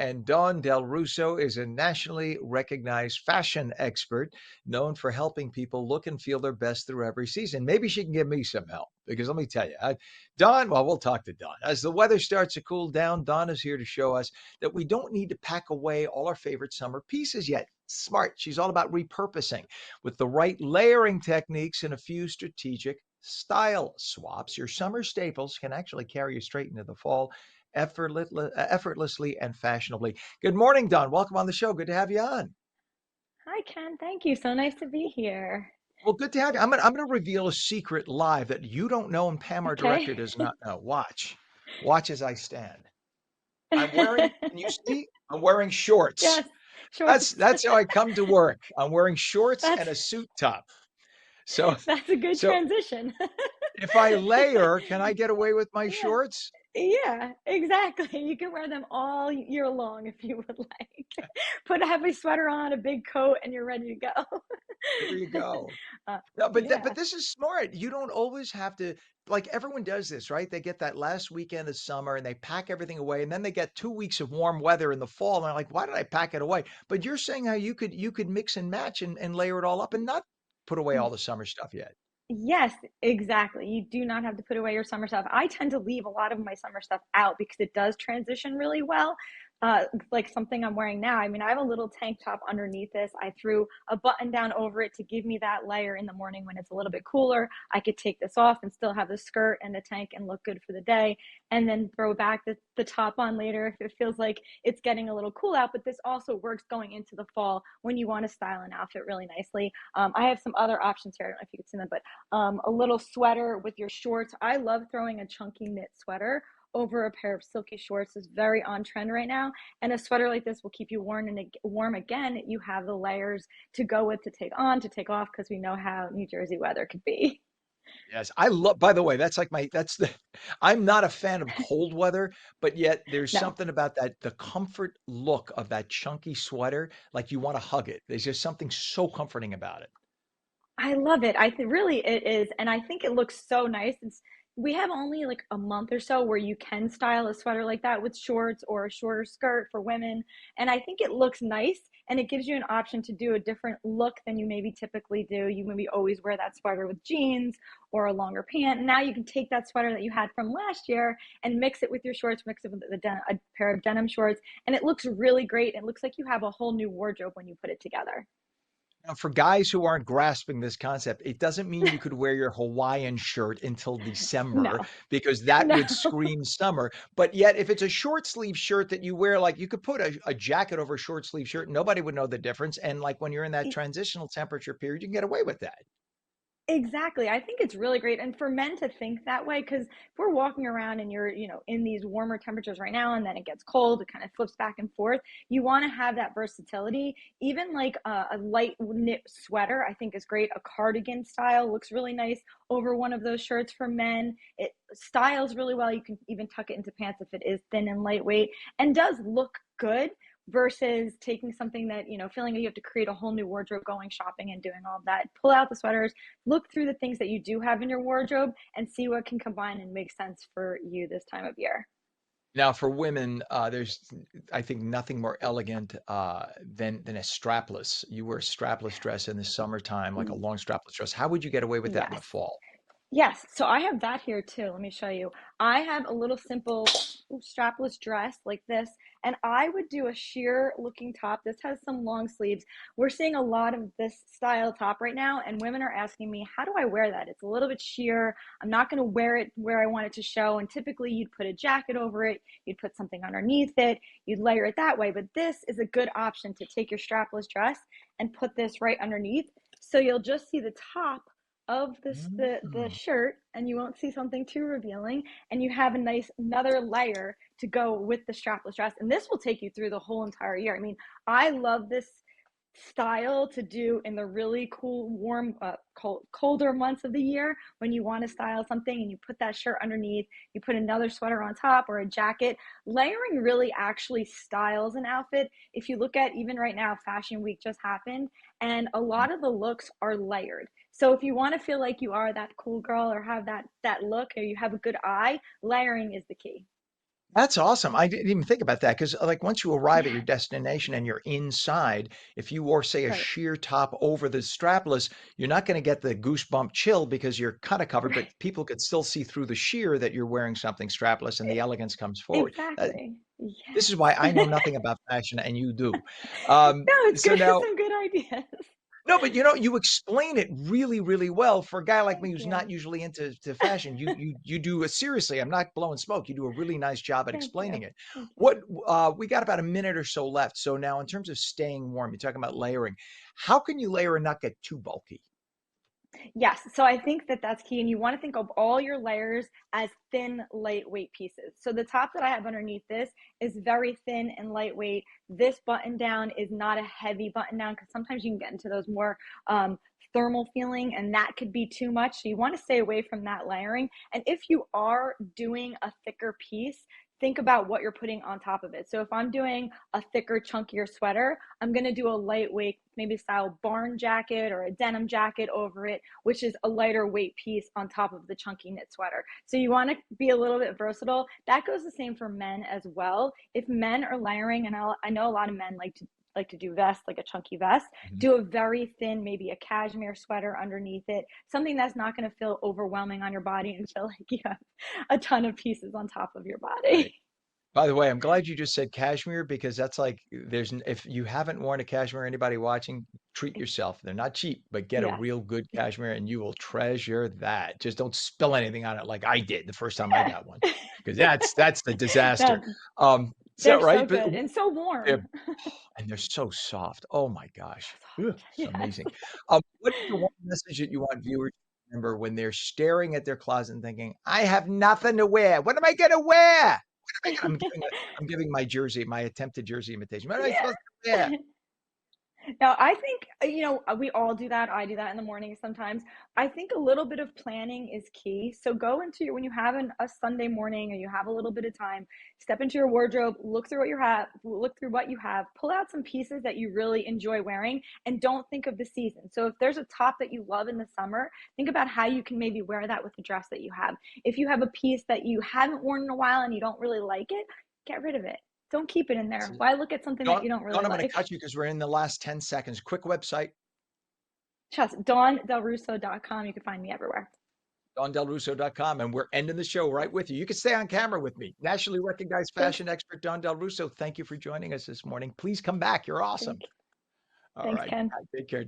And Dawn Del Russo is a nationally recognized fashion expert known for helping people look and feel their best through every season. Maybe she can give me some help because let me tell you, Dawn, well, we'll talk to Dawn. As the weather starts to cool down, Dawn is here to show us that we don't need to pack away all our favorite summer pieces yet. Smart. She's all about repurposing with the right layering techniques and a few strategic style swaps. Your summer staples can actually carry you straight into the fall effortlessly and fashionably. Good morning, Don. Welcome on the show. Good to have you on. Hi, Ken. Thank you. So nice to be here. Well, good to have you. I'm gonna reveal a secret live that you don't know and Pam, our Okay. director, does not know. Watch as I stand. I'm wearing. Can you see? I'm wearing shorts. Yes, shorts. That's how I come to work. I'm wearing shorts and That's a suit top. So, that's a good so transition. if I layer, can I get away with my Yeah. shorts? Yeah, exactly. You can wear them all year long if you would like. Put a heavy sweater on, a big coat, and you're ready to go. There you go. Uh, No, but yeah. this is smart. You don't always have to like everyone does this, right? They get that last weekend of summer and they pack everything away, and then they get 2 weeks of warm weather in the fall, and they're like, "Why did I pack it away?" But you're saying how you could mix and match and layer it all up and not put away all the summer stuff yet. Yes, exactly. You do not have to put away your summer stuff. I tend to leave a lot of my summer stuff out because it does transition really well. Like something I'm wearing now. I mean, I have a little tank top underneath this. I threw a button down over it to give me that layer in the morning when it's a little bit cooler. I could take this off and still have the skirt and the tank and look good for the day, and then throw back the top on later if it feels like it's getting a little cool out. But this also works going into the fall when you want to style an outfit really nicely. I have some other options here. I don't know if you can see them, but a little sweater with your shorts. I love throwing a chunky knit sweater over a pair of silky shorts is very on trend right now. And a sweater like this will keep you warm again. You have the layers to go with to take on, to take off, because we know how New Jersey weather could be. Yes, I love. By the way, that's like my. That's the. I'm not a fan of cold weather, but yet there's No, something about that the comfort look of that chunky sweater, like you want to hug it. There's just something so comforting about it. I love it. Really it is, and I think it looks so nice. We have only like a month or so where you can style a sweater like that with shorts or a shorter skirt for women, and I think it looks nice and it gives you an option to do a different look than you maybe typically do. You maybe always wear that sweater with jeans or a longer pant. Now you can take that sweater that you had from last year and mix it with your shorts, mix it with a pair of denim shorts, and it looks really great. It looks like you have a whole new wardrobe when you put it together. Now, for guys who aren't grasping this concept, it doesn't mean you could wear your Hawaiian shirt until December No, because that no. would scream summer. But yet, if it's a short sleeve shirt that you wear, like you could put a jacket over a short sleeve shirt, nobody would know the difference. And like when you're in that transitional temperature period, you can get away with that. Exactly. I think it's really great. And for men to think that way, because if we're walking around and you're, in these warmer temperatures right now, and then it gets cold, it kind of flips back and forth. You want to have that versatility. Even like a light knit sweater, I think is great. A cardigan style looks really nice over one of those shirts for men. It styles really well. You can even tuck it into pants if it is thin and lightweight and does look good versus taking something that, feeling like you have to create a whole new wardrobe going shopping and doing all that. Pull out the sweaters, look through the things that you do have in your wardrobe and see what can combine and make sense for you this time of year. Now, for women, there's, I think, nothing more elegant than a strapless. You wear a strapless dress in the summertime, like a long strapless dress. How would you get away with that in the Yes. fall? Yes, so I have that here too. Let me show you. I have a little simple strapless dress like this, and I would do a sheer looking top. This has some long sleeves. We're seeing a lot of this style top right now, and women are asking me, how do I wear that? It's a little bit sheer. I'm not going to wear it where I want it to show. And typically, you'd put a jacket over it, you'd put something underneath it, you'd layer it that way. But this is a good option to take your strapless dress and put this right underneath. So you'll just see the top of the Mm. shirt and you won't see something too revealing, and you have a nice another layer to go with the strapless dress, and this will take you through the whole entire year. I mean, I love this style to do in the really cool warm colder months of the year when you want to style something and you put that shirt underneath, you put another sweater on top or a jacket. Layering really actually styles an outfit. If you look at even right now, fashion week just happened and a lot of the looks are layered. So if you want to feel like you are that cool girl or have that look or you have a good eye, layering is the key. That's awesome. I didn't even think about that because, like, once you arrive at your destination and you're inside, if you wore, say, a Right. sheer top over the strapless, you're not going to get the goosebump chill because you're kind of covered, but Right. people could still see through the sheer that you're wearing something strapless and the elegance comes forward. Exactly. This is why I Yes. know nothing about fashion and you do. No, it's So good. now, Some good ideas. no, but you explain it really, really well for a guy like me Thank who's not you. usually into fashion. You do it seriously. I'm not blowing smoke. You do a really nice job at Thank explaining you. it. Thank you. What we got about a minute or so left. So now, in terms of staying warm, you're talking about layering. How can you layer and not get too bulky? Yes, so I think that that's key, and you wanna think of all your layers as thin, lightweight pieces. So the top that I have underneath this is very thin and lightweight. This button down is not a heavy button down because sometimes you can get into those more thermal feeling, and that could be too much. So you want to stay away from that layering. And if you are doing a thicker piece, think about what you're putting on top of it. So if I'm doing a thicker, chunkier sweater, I'm going to do a lightweight, maybe style barn jacket or a denim jacket over it, which is a lighter weight piece on top of the chunky knit sweater. So you want to be a little bit versatile. That goes the same for men as well. If men are layering, and I know a lot of men like to do vests, like a chunky vest, Mhm. do a very thin, maybe a cashmere sweater underneath it, something that's not going to feel overwhelming on your body and feel like you have a ton of pieces on top of your Right. body. By the way, I'm glad you just said cashmere because that's like if you haven't worn a cashmere, anybody watching, treat yourself. They're not cheap, but get a Yes. real good cashmere and you will treasure that. Just don't spill anything on it like I did the first time I got one, because that's the disaster. No, Is that they're right? so good and so They're warm. and they're so soft. Oh my So gosh. Ugh, soft. it's Yes. amazing. What is the one message that you want viewers to remember when they're staring at their closet and thinking, I have nothing to wear. What am I gonna wear? What am I gonna I'm giving my jersey, my attempted jersey imitation. What am I supposed to wear? Yeah. Now, I think, we all do that. I do that in the morning sometimes. I think a little bit of planning is key. So go into your, when you have a Sunday morning or you have a little bit of time, step into your wardrobe, look through what you have, pull out some pieces that you really enjoy wearing, and don't think of the season. So if there's a top that you love in the summer, think about how you can maybe wear that with the dress that you have. If you have a piece that you haven't worn in a while and you don't really like it, get rid of it. Don't keep it in there. Why look at something that Dawn, you don't Dawn, really I'm gonna like? cut you because we're in the last 10 seconds. Quick website, Trust dawndelrusso.com. You can find me everywhere. DawnDelRusso.com, and we're ending the show right with you. You can stay on camera with me. Nationally recognized Thanks. fashion expert Dawn Del Russo. Thank you for joining us this morning. Please come back. You're awesome. Thank, All thanks, right. Ken. Take care.